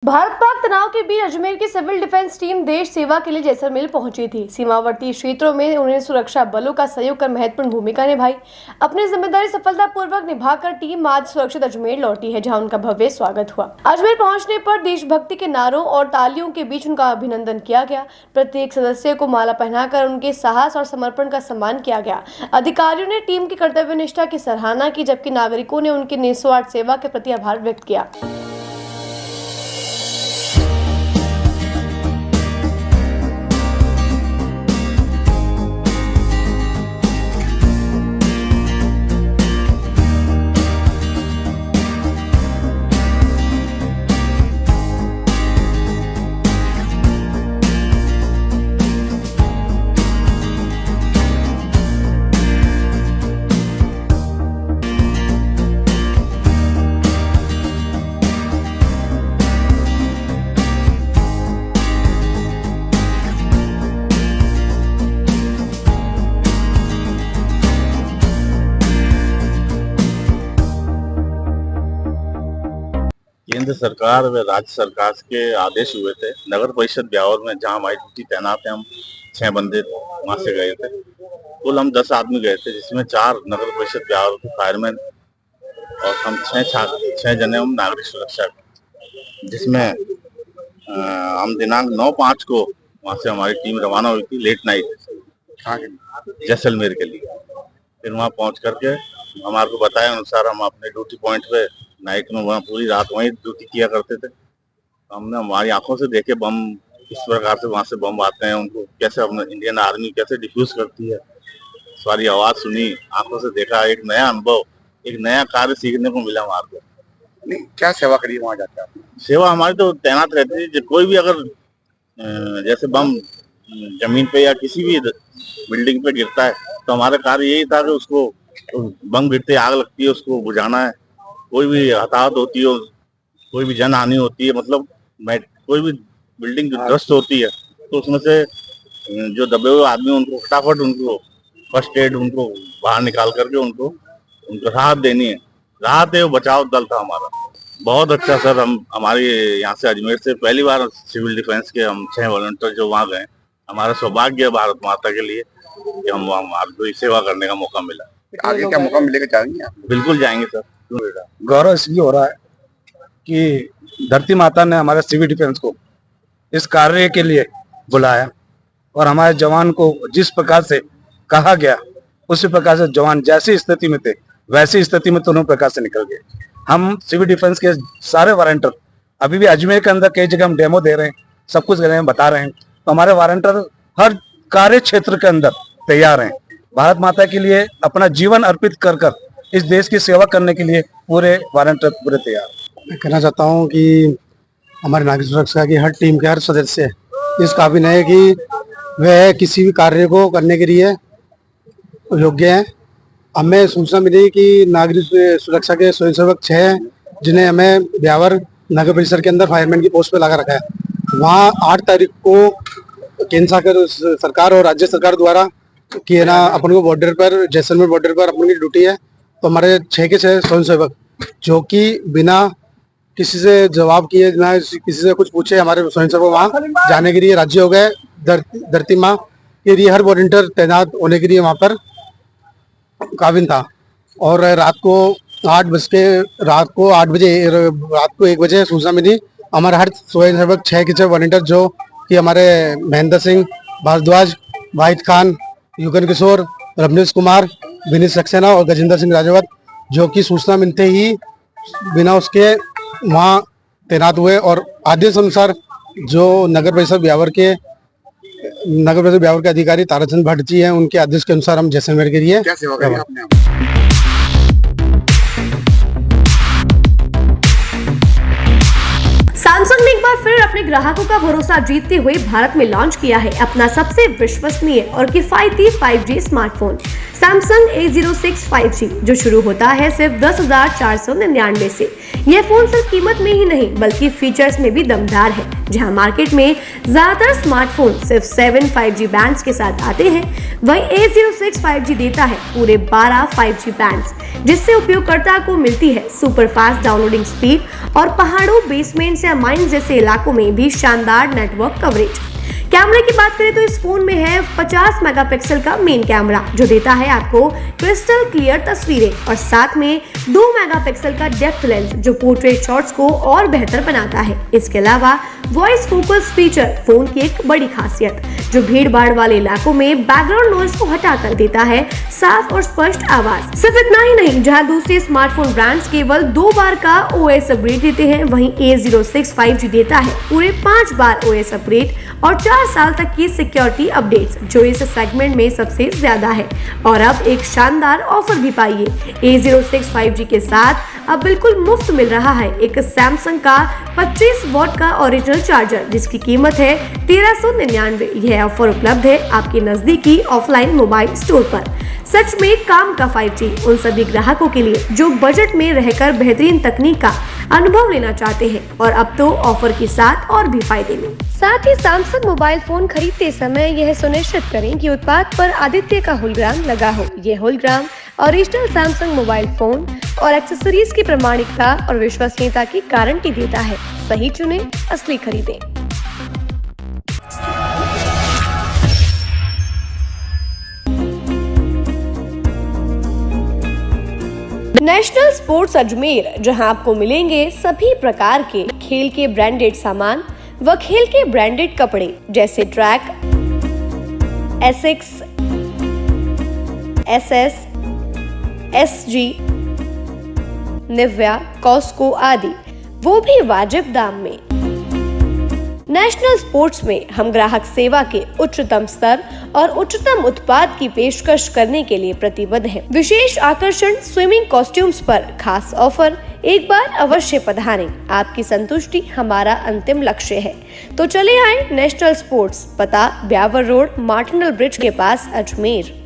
भारत पाक तनाव के बीच अजमेर की सिविल डिफेंस टीम देश सेवा के लिए जैसलमेर पहुंची थी। सीमावर्ती क्षेत्रों में उन्होंने सुरक्षा बलों का सहयोग कर महत्वपूर्ण भूमिका निभाई। अपनी जिम्मेदारी सफलतापूर्वक निभाकर टीम आज सुरक्षित अजमेर लौटी है, जहां उनका भव्य स्वागत हुआ। अजमेर पहुंचने पर देशभक्ति के नारों और तालियों के बीच उनका अभिनंदन किया गया। प्रत्येक सदस्य को माला पहनाकर उनके साहस और समर्पण का सम्मान किया गया। अधिकारियों ने टीम की कर्तव्यनिष्ठा की सराहना की, जबकि नागरिकों ने उनकी निस्वार्थ सेवा के प्रति आभार व्यक्त किया। केंद्र सरकार व राज्य सरकार के आदेश हुए थे। नगर परिषद ब्यावर में जहां हमारी ड्यूटी तैनात है, हम 6 बंदे वहां से गए थे। कुल हम 10 आदमी गए थे, जिसमें 4 नगर परिषद ब्यावर के फायरमैन और हम 6 जने हम नागरिक सुरक्षा, जिसमें हम दिनांक 9/5 को वहां से हमारी टीम रवाना हुई थी लेट नाइट जैसलमेर के लिए। फिर वहां पहुंच करके हमारे को बताया अनुसार हम अपने ड्यूटी पॉइंट पे नाइट में वहाँ पूरी रात वहीं ड्यूटी किया करते थे। हमने हमारी आंखों से देखे बम किस प्रकार से वहां से बम आते हैं, उनको कैसे अपने इंडियन आर्मी कैसे डिफ्यूज करती है, सारी आवाज सुनी, आंखों से देखा। एक नया अनुभव, एक नया कार्य सीखने को मिला हमारे को। नहीं, क्या सेवा करी वहाँ जाकर? सेवा हमारी तो तैनात रहती थी। कोई भी अगर जैसे बम जमीन पे या किसी भी बिल्डिंग पे गिरता है, तो हमारा कार्य यही था कि उसको बम गिरते आग लगती है, उसको बुझाना है। कोई भी हताहत होती है, कोई भी जन हानि होती है, मतलब कोई भी बिल्डिंग ध्वस्त होती है, तो उसमें से जो दबे हुए आदमी उनको फटाफट उनको फर्स्ट एड उनको बाहर निकाल करके उनको राहत देनी है। राहत है वो बचाव दल था हमारा। बहुत अच्छा सर। हम हमारे यहाँ से अजमेर से पहली बार सिविल डिफेंस के हम 6 वॉलंटियर जो वहाँ गए, हमारा सौभाग्य है भारत माता के लिए कि हम वहाँ सेवा करने का मौका मिला। आगे क्या मौका मिलेगा, जाएंगे आप? बिल्कुल जाएंगे सर। गौरव इसलिए हो रहा है कि धरती माता ने हमारे सिविल डिफेंस को इस कार्य के लिए बुलाया और हमारे जवान को जिस प्रकार से कहा गया, उसी प्रकार से जवान जैसी स्थिति में थे वैसी स्थिति में दोनों प्रकार से निकल गए। हम सिविल डिफेंस के सारे वारंटर अभी भी अजमेर के अंदर कई जगह हम डेमो दे रहे हैं, सब कुछ कर रहे हैं, बता रहे हैं। तो हमारे वारंटर हर कार्य क्षेत्र के अंदर तैयार हैं। भारत माता के लिए अपना जीवन अर्पित कर कर इस देश की सेवा करने के लिए पूरे वारंटर पूरे तैयार। मैं कहना चाहता हूं कि हमारे नागरिक सुरक्षा की हर टीम के हर सदस्य इस काबिल है कि वह किसी भी कार्य को करने के लिए योग्य हैं। हमें सूचना मिली कि नागरिक सुरक्षा के स्वयंसेवक 6 हैं, जिन्हें हमें ब्यावर नगर परिषद के अंदर फायरमैन की पोस्ट पे लगा रखा है। वहाँ 8 तारीख को केंद्र सरकार और राज्य सरकार द्वारा कि ना अपन को बॉर्डर पर, जैसलमेर बॉर्डर पर अपन की ड्यूटी है। तो हमारे 6 के 6 स्वयंसेवक जो कि बिना किसी से जवाब किए, ना किसी से कुछ पूछे, हमारे स्वयंसेवक वहाँ जाने के लिए राज्य हो गए। धरती माँ के लिए हर वॉलंटियर तैनात होने के लिए वहाँ पर काबिल था। और रात को 1 बजे सूचना मिली। हमारे हर स्वयंसेवक 6 के 6 वॉलंटियर जो कि हमारे महेंद्र सिंह भारद्वाज, वाहिद खान, युगन किशोर, रमनीश कुमार, विनीत सक्सेना और गजेंद्र सिंह राजावत, जो कि सूचना मिलते ही बिना उसके वहाँ तैनात हुए। और आदेश अनुसार जो नगर परिषद ब्यावर के अधिकारी ताराचंद भट्ट जी हैं, उनके आदेश के अनुसार हम जैसलमेर के लिए क्या सेवा करी आपने? सैमसंग ने एक बार फिर अपने ग्राहकों का भरोसा जीतते हुए भारत में लॉन्च किया है अपना सबसे विश्वसनीय और किफायती 5G smartphone Samsung A06 5G जो शुरू होता है सिर्फ 10,499 से। यह फोन सिर्फ कीमत में ही नहीं बल्कि फीचर्स में भी दमदार है। जहां मार्केट में ज्यादातर स्मार्टफोन सिर्फ 7 5G बैंड्स के साथ आते हैं, वहीं A06 5G देता है पूरे 12 5G बैंड्स, जिससे उपयोगकर्ता को मिलती है सुपर फास्ट डाउनलोडिंग स्पीड और पहाड़ों, बेसमेंट्स या माइंस जैसे इलाकों में भी शानदार नेटवर्क कवरेज। कैमरे की बात करें तो इस फोन में है 50 मेगापिक्सल का मेन कैमरा जो देता है आपको क्रिस्टल क्लियर तस्वीरें, और साथ में 2 मेगापिक्सल का डेप्थ लेंस जो पोर्ट्रेट शॉट्स को और बेहतर बनाता है। इसके अलावा वॉइस फोकस फीचर फोन की एक बड़ी खासियत, जो भीड़ भाड़ वाले इलाकों में बैकग्राउंड नॉइज को हटाकर देता है साफ और स्पष्ट आवाज। सिर्फ इतना ही नहीं, जहां दूसरे स्मार्टफोन ब्रांड्स केवल 2 बार का OS अपग्रेड देते हैं, वहीं A06 5G देता है पूरे 5 बार OS अपग्रेड और 4 साल तक की सिक्योरिटी अपडेट्स, जो इस सेगमेंट में सबसे ज्यादा है। और अब एक शानदार ऑफर भी पाइए। A06 5G के साथ अब बिल्कुल मुफ्त मिल रहा है एक सैमसंग का 25 वॉट का ओरिजिनल चार्जर, जिसकी कीमत है 1399। यह ऑफर उपलब्ध है आपके नजदीकी ऑफलाइन मोबाइल स्टोर पर। सच में काम का 5G उन सभी ग्राहकों के लिए जो बजट में रहकर बेहतरीन तकनीक का अनुभव लेना चाहते हैं, और अब तो ऑफर के साथ और भी फायदे में। साथ ही सैमसंग मोबाइल फोन खरीदते समय यह सुनिश्चित करें कि उत्पाद पर आदित्य का होलोग्राम लगा हो। यह hologram original Samsung mobile phone और एक्सेसरीज की प्रामाणिकता और विश्वसनीयता की गारंटी देता है। सही चुने, असली खरीदें। नेशनल स्पोर्ट्स अजमेर, जहां आपको मिलेंगे सभी प्रकार के खेल के ब्रांडेड सामान व खेल के ब्रांडेड कपड़े जैसे track, Asics, SS, SG, Nivia, Cosco आदि, वो भी वाजिब दाम में। नेशनल स्पोर्ट्स में हम ग्राहक सेवा के उच्चतम स्तर और उच्चतम उत्पाद की पेशकश करने के लिए प्रतिबद्ध हैं। विशेष आकर्षण स्विमिंग कॉस्ट्यूम्स पर खास ऑफर। एक बार अवश्य पधारें, आपकी संतुष्टि हमारा अंतिम लक्ष्य है। तो चले आए नेशनल स्पोर्ट्स, पता ब्यावर रोड, मार्टिनल ब्रिज के पास, अजमेर।